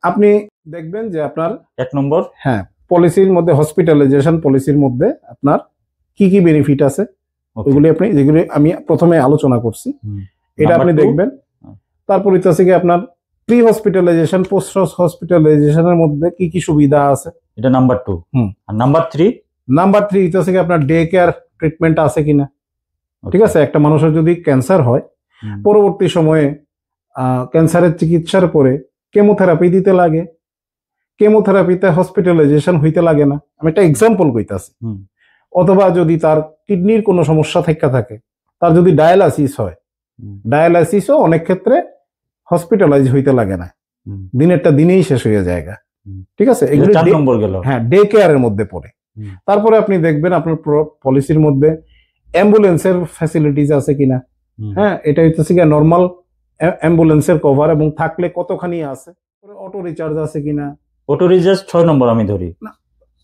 আপনি দেখবেন যে আপনার 1 নম্বর হ্যাঁ পলিসির মধ্যে হসপিটালাইজেশন পলিসির মধ্যে আপনার কি কি বেনিফিট আছে ওইগুলি আপনি যেগুলি আমি প্রথমে আলোচনা করছি এটা আপনি দেখবেন। তারপর হচ্ছে কি আপনার প্রি হসপিটালাইজেশন পোস্ট হসপিটালাইজেশনের মধ্যে কি কি সুবিধা আছে এটা নাম্বার 2। আর নাম্বার 3 হচ্ছে কি আপনার ডে কেয়ার ট্রিটমেন্ট আছে কিনা। ঠিক আছে, একটা মানুষের যদি ক্যান্সার হয় পরবর্তী সময়ে ক্যান্সারের চিকিৎসার পরে কেমোথেরাপি দিতে লাগে, কেমোথেরাপিতে হসপিটালাইজেশন হইতে লাগে না, আমি একটা এক্সাম্পল কইতাছি। অথবা যদি তার কিডনির কোনো সমস্যা থাকে, তার যদি ডায়ালাইসিস হয়, ডায়ালাইসিসও অনেক ক্ষেত্রে হসপিটালাইজ হইতে লাগে না, দিনেরটা দিনেই শেষ হয়ে যায়। ঠিক আছে, এগুলো 4 নম্বর গেল। হ্যাঁ, ডে কেয়ারের মধ্যে পড়ে। তারপরে আপনি দেখবেন আপনার পলিসির মধ্যে অ্যাম্বুলেন্সের ফ্যাসিলিটিস আছে কিনা। হ্যাঁ, এটা হচ্ছে কি নরমাল অ্যাম্বুলেন্সের কভার এবং থাকলে কতখানি আছে। অটো রিচার্জ আছে কিনা। অটো রিচার্জ 6 নম্বর আমি ধরি।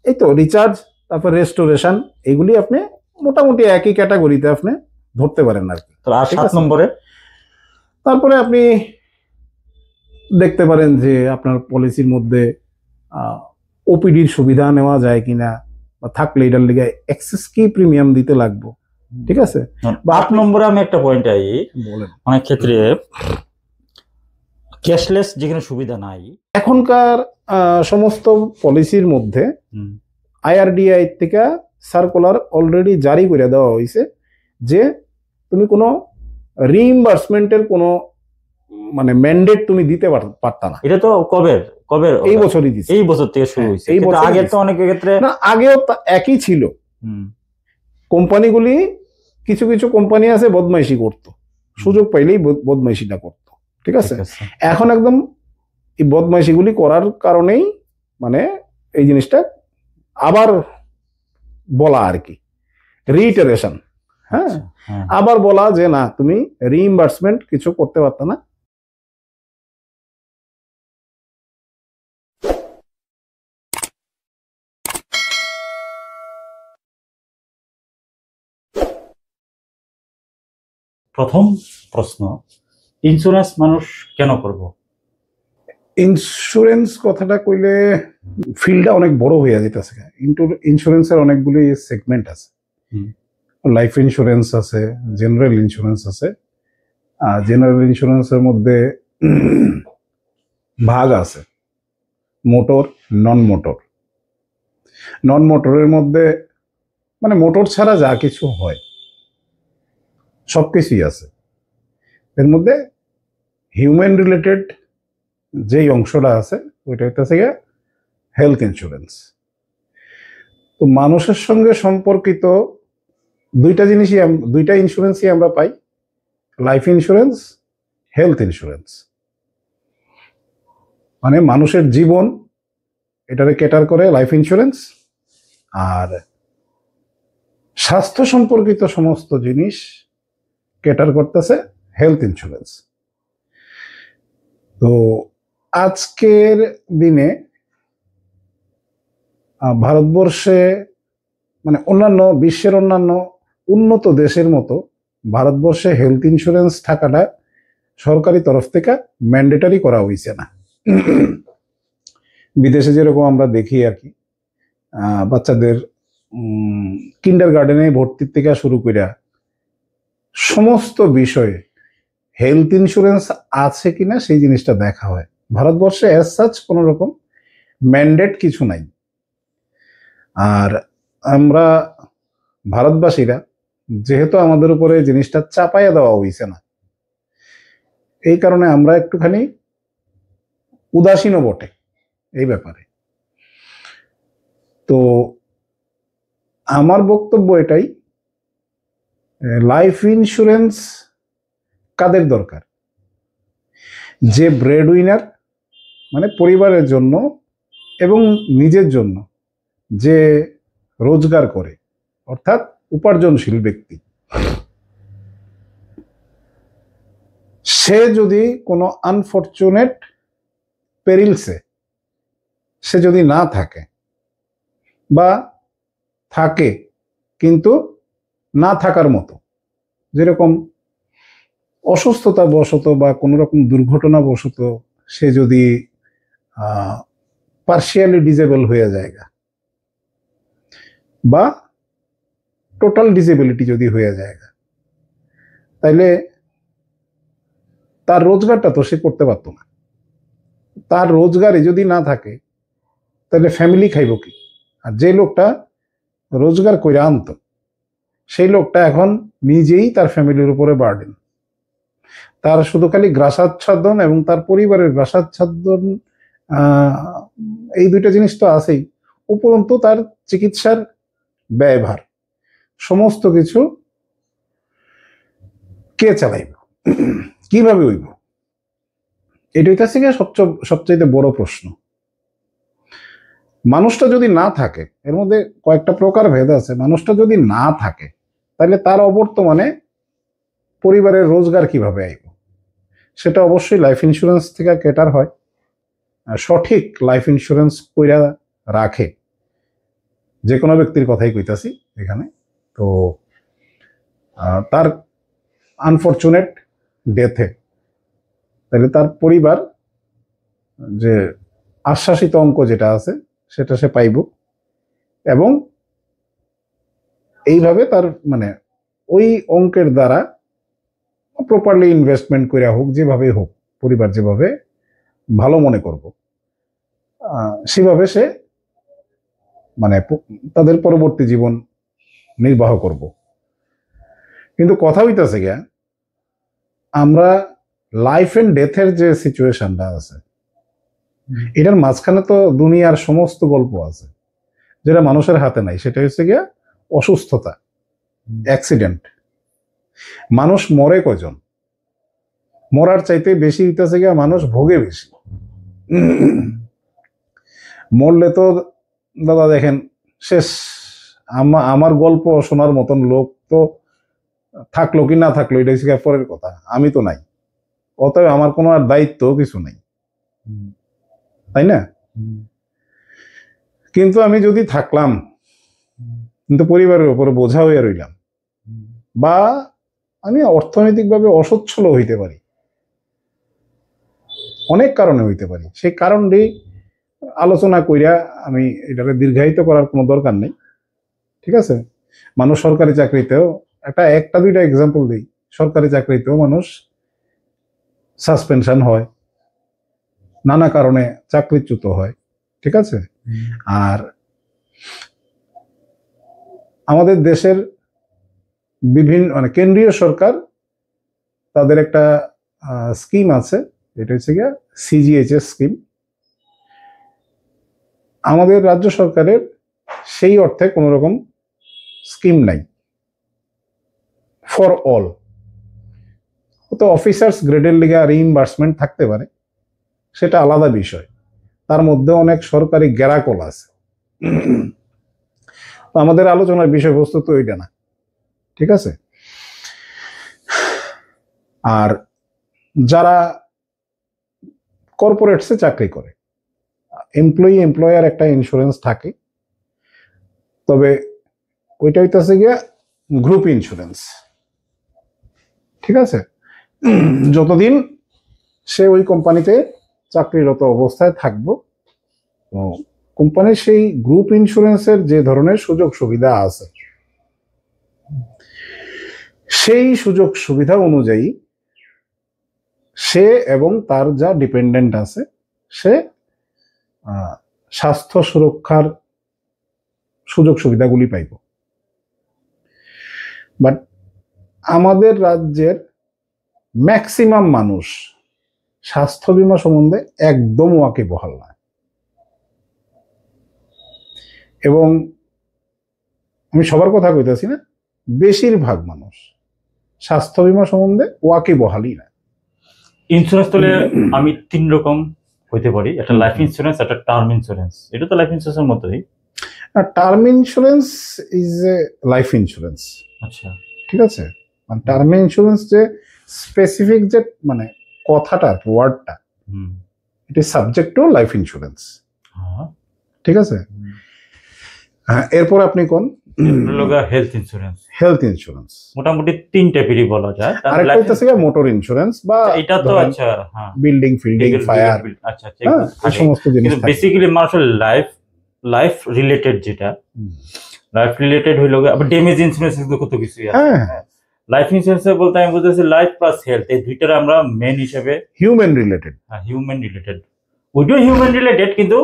এই তো রিচার্জ, তারপর রেস্টোরেশন, এগুলি আপনি মোটামুটি একই ক্যাটাগরিতে আপনি ধরতে পারেন আর কি। আর 7 নম্বরে তারপরে আপনি দেখতে পারেন যে আপনার পলিসির মধ্যে ওপিডির সুবিধা নেওয়া যায় কিনা, বা থাকলে এটার লিগে এক্সেস কি প্রিমিয়াম দিতে লাগবে। ঠিক আছে, 8 নম্বরে আমি একটা পয়েন্ট আই বলেন, অনেক ক্ষেত্রে ক্যাশলেস যেখানে সুবিধা নাই। এখনকার সমস্ত পলিসির মধ্যে আইআরডিআই থেকে সার্কুলার অলরেডি জারি করে দেওয়া হয়েছে যে তুমি কোনো রিইম্বার্সমেন্টের কোনো মানে ম্যান্ডেট তুমি দিতে পারতা না। এটা তো কবে এই বছরই দিছে, এই বছর থেকে শুরু হয়েছে। এই বছর আগে তো অনেক ক্ষেত্রে না, আগেও একই ছিল। কোম্পানিগুলি কিছু কিছু কোম্পানি আছে বদমাইশি করতো, সুযোগ পাইলেই বদমাইশিটা করতো। ঠিক আছে, এখন একদম এই বদমাইশিগুলি করার কারণেই মানে এই জিনিসটা আবার বলা আর কি, রিইটারেশন। হ্যাঁ, আবার বলা যে না, তুমি রিইম্বার্সমেন্ট কিছু করতে পারত না। প্রথম প্রশ্ন, ইন্স্যুরেন্স মানুষ কেন করব? ইন্স্যুরেন্স কথাটা কইলে ফিল্ডটা অনেক বড় হয়ে যেতেছে। ইন্স্যুরেন্সের অনেকগুলি সেগমেন্ট আছে। লাইফ ইন্স্যুরেন্স আছে, জেনারেল ইন্স্যুরেন্স আছে। জেনারেল ইন্স্যুরেন্সের মধ্যে ভাগ আছে মোটর, নন মোটর। নন মোটরের মধ্যে মানে মোটর ছাড়া যা কিছু হয় সবকিছুই আছে। এর মধ্যে হিউম্যান রিলেটেড যেই অংশটা আছে ওইটা হচ্ছে হেলথ ইন্স্যুরেন্স। তো মানুষের সঙ্গে সম্পর্কিত দুইটা ইন্স্যুরেন্সই আমরা পাই, লাইফ ইন্স্যুরেন্স, হেলথ ইন্স্যুরেন্স। মানে মানুষের জীবন এটারে ক্যাটার করে লাইফ ইন্স্যুরেন্স, আর স্বাস্থ্য সম্পর্কিত সমস্ত জিনিস ক্যাটার করতেছে হেলথ ইন্স্যুরেন্স। তো আজকের দিনে ভারতবর্ষে মানে অন্যান্য বিশ্বের অন্যান্য উন্নত দেশের মতো ভারতবর্ষে হেলথ ইন্স্যুরেন্স থাকাটা সরকারি তরফ থেকে ম্যান্ডেটারি করা হয়েছে না। বিদেশে যেরকম আমরা দেখি আর কি, বাচ্চাদের কিন্ডার গার্ডেনে ভর্তির থেকে শুরু করে সমস্ত বিষয়ে হেলথ ইন্স্যুরেন্স আছে কিনা সেই জিনিসটা দেখা হয়। ভারতবর্ষে অ্যাজ সাচ কোনো রকম ম্যান্ডেট কিছু নাই। আর আমরা ভারতবাসীরা যেহেতু আমাদের উপরে জিনিসটা চাপাইয়া দেওয়া হয়েছে না, এই কারণে আমরা একটুখানি উদাসীনও বটে এই ব্যাপারে। তো আমার বক্তব্য এটাই, লাইফ ইন্স্যুরেন্স কাদের দরকার? যে ব্রেড উইনার মানে পরিবারের জন্য এবং নিজের জন্য যে রোজগার করে, অর্থাৎ উপার্জনশীল ব্যক্তি, সে যদি কোনো আনফরচুনেট পেরিলসে সে যদি না থাকে বা থাকে কিন্তু না থাকার মতো, যেরকম অসুস্থতা বশত বা কোনো রকম দুর্ঘটনা বশত সে যদি পার্শিয়ালি ডিজেবল হয়ে যায় বা টোটাল ডিসেবিলিটি যদি হয়ে যায়, তাইলে তার রোজগারটা তো সে করতে পারতো না। তার রোজগারে যদি না থাকে তাহলে ফ্যামিলি খাইব কি? আর যে লোকটা রোজগার করে আনতো সেই লোকটা এখন নিজেই তার ফ্যামিলির উপরে বার্ডেন। তার শুধু খালি গ্রাসাচ্ছাদন এবং তার পরিবারের গ্রাসাচ্ছাদন, এই দুইটা জিনিস তো আছেই, উপরন্তু তার চিকিৎসার ব্যয়ভার সমস্ত কিছু কে চালাইব, কিভাবে হইব? এটাই কাছে গিয়ে সবচাইতে বড় প্রশ্ন। মানুষটা যদি না থাকে, এর মধ্যে কয়েকটা প্রকার ভেদ আছে, মানুষটা যদি না থাকে তাহলে তার অবর্তমানে পরিবারের রোজগার কিভাবে আইব? সেটা অবশ্যই লাইফ ইন্স্যুরেন্স থেকে কেটার হয়। সঠিক লাইফ ইন্স্যুরেন্স কইরা রাখে যে কোনো ব্যক্তির কথাই কইতাছি এখানে। তো তার আনফরচুনেট ডেথে তাহলে তার পরিবার যে আশ্বাসিত অঙ্ক যেটা আছে সেটা সে পাইব, এবং এইভাবে তার মানে ওই অঙ্কের দ্বারা প্রপারলি ইনভেস্টমেন্ট করে হোক, যেভাবে হোক, পরিবার যেভাবে ভালো মনে করব সেভাবে সে মানে তাদের পরবর্তী জীবন নির্বাহ করব। কিন্তু কথা হইতেছে গিয়া, আমরা লাইফ এন্ড ডেথের যে সিচুয়েশনটা আছে এটার মাঝখানে তো দুনিয়ার সমস্ত গল্প আছে যেটা মানুষের হাতে নাই। সেটা হচ্ছে গিয়া অসুস্থতা, অ্যাক্সিডেন্ট। মানুষ মরে কয়জন? মরার চাইতে বেশি হইতেছে গিয়া মানুষ ভোগে বেশি। মরলে তো দাদা দেখেন শেষ। আমার গল্প শোনার মতন লোক তো থাকলো কি না থাকলো এটা হচ্ছে পরের কথা, আমি তো নাই, অতএব আমার কোনো আর দায়িত্ব কিছু নাই, তাই না? কিন্তু আমি যদি থাকলাম কিন্তু পরিবারের উপরে বোঝা হইয়া রইলাম, বা আমি অর্থনৈতিকভাবে অসচ্ছল হইতে পারি, অনেক কারণে হইতে পারি, সেই কারণটি আলোচনা কইরা আমি এটাকে দীর্ঘায়িত করার কোনো দরকার নেই, ঠিক আছে? মানুষ সরকারি চাকরিতেও একটা দুইটা এক্সাম্পল দিই, সরকারি চাকরিতেও মানুষ সাসপেনশন হয়, নানা কারণে চাকরিচ্যুত হয়, ঠিক আছে? আর আমাদের দেশের বিভিন্ন মানে কেন্দ্রীয় সরকার তাদের একটা স্কিম আছে, এটা হচ্ছে গিয়া সিজিএইচএস স্কিম। আমাদের রাজ্য সরকারের সেই অর্থে কোনো রকম স্কিম নাই ফর অল। তো অফিসার্স গ্রেডের লিগে রিইম্বার্সমেন্ট থাকতে পারে, সেটা আলাদা বিষয়। তার মধ্যে অনেক সরকারি গ্যারাকল আছে। আমাদের আলোচনার বিষয়বস্তু তো ওইটা না, ঠিক আছে? আর যারা কর্পোরেটসে চাকরি করে, এমপ্লয়ার একটা ইন্স্যুরেন্স থাকে, তবে ওইটা হইতেছে গিয়া গ্রুপ ইন্স্যুরেন্স, ঠিক আছে? যতদিন সে ওই কোম্পানিতে চাকরিরত অবস্থায় থাকবো, তো কোম্পানির সেই গ্রুপ ইন্স্যুরেন্সের যে ধরনের সুযোগ সুবিধা আছে সেই সুযোগ সুবিধা অনুযায়ী সে এবং তার যা ডিপেন্ডেন্ট আছে সে স্বাস্থ্য সুরক্ষার সুযোগ সুবিধাগুলি পাইব। বাট আমাদের রাজ্যের ম্যাক্সিমাম মানুষ স্বাস্থ্য বীমা সম্বন্ধে একদম ওয়াকিবহাল না, এবং আমি সবার কথা কইতেছি না, বেশিরভাগ মানুষ স্বাস্থ্য বীমা সম্বন্ধে ওয়াকিবহালই না। ইন্স্যুরেন্স তাহলে আমি 3 রকম হইতে পারি, একটা লাইফ ইন্স্যুরেন্স, একটা টার্ম ইন্স্যুরেন্স। এটা তো লাইফ ইন্স্যুরেন্সের মতোই। Term insurance is a life insurance, আচ্ছা, ঠিক আছে? মানে টার্ম ইন্স্যুরেন্স যে স্পেসিফিক যে মানে কথাটা, ওয়ার্ডটা, it is subject to life insurance, ঠিক আছে? হ্যাঁ, এরপর আপনি কোন হেলথ ইন্স্যুরেন্স। হেলথ ইন্স্যুরেন্স মোটামুটি 3 টাইপেরই বলা যায়। আরেকটা হচ্ছে মোটর ইন্স্যুরেন্স বা এটা তো আচ্ছা হ্যাঁ বিল্ডিং ফিল্ডিং ফায়ার, আচ্ছা এগুলো এই থাকে। সমস্ত জিনিস কিন্তু থাকে। বেসিক্যালি মানুষের লাইফ রিলেটেড যেটা লাইফ রিলেটেড হইলো আবার ড্যামেজ ইন্স্যুরেন্স কত কিছু আছে। হ্যাঁ লাইফ ইন্স্যুরেন্স বলতে আমি বুঝতেছি লাইফ প্লাস হেলথ, এই দুইটার আমরা মেন হিসেবে হিউম্যান রিলেটেড, হিউম্যান রিলেটেড, ওইটাও হিউম্যান রিলেটেড কিন্তু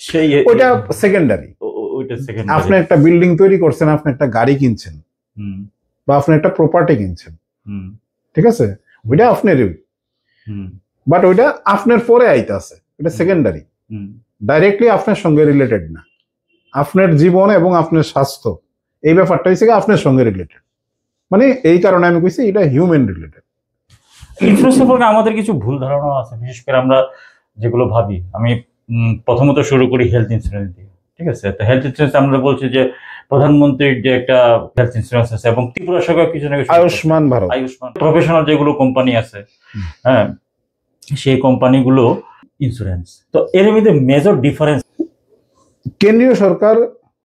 সেই ওইটা সেকেন্ডারি। ওইটা সেকেন্ড। আপনি একটা বিল্ডিং তৈরি করছেন, আপনি একটা গাড়ি কিনছেন বা আপনি একটা প্রপার্টি কিনছেন, ঠিক আছে, ওইটা আপনারই, বাট ওইটা আপনার পরে আইতে আছে, এটা সেকেন্ডারি, ডাইরেক্টলি আপনার সঙ্গে রিলেটেড না। আপনার জীবন এবং আপনার স্বাস্থ্য এই ব্যাপারটা হচ্ছে আপনার সঙ্গে রিলেটেড, মানে এই কারণে আমি কইছি এটা হিউম্যান রিলেটেড। ইন্স্যুরেন্স সম্পর্কে আমাদের কিছু ভুল ধারণা আছে, বিশেষ করে আমরা যেগুলো ভাবি। আমি প্রথমত শুরু করি হেলথ ইন্স্যুরেন্স দিয়ে, ঠিক আছে। তো হেলথ ইন্স্যুরেন্স আমরা বলছি যে প্রধানমন্ত্রীর যে একটা হেলথ ইন্স্যুরেন্স আছে এবং ত্রিপুরা সরকার কিছু না কিছু আয়ুষ্মান ভারত, আয়ুষ্মান প্রফেশনাল যেগুলো কোম্পানি আছে, হ্যাঁ, সেই কোম্পানিগুলো ইন্স্যুরেন্স। তো এর মধ্যে মেজর ডিফারেন্স, কেন্দ্রীয় সরকার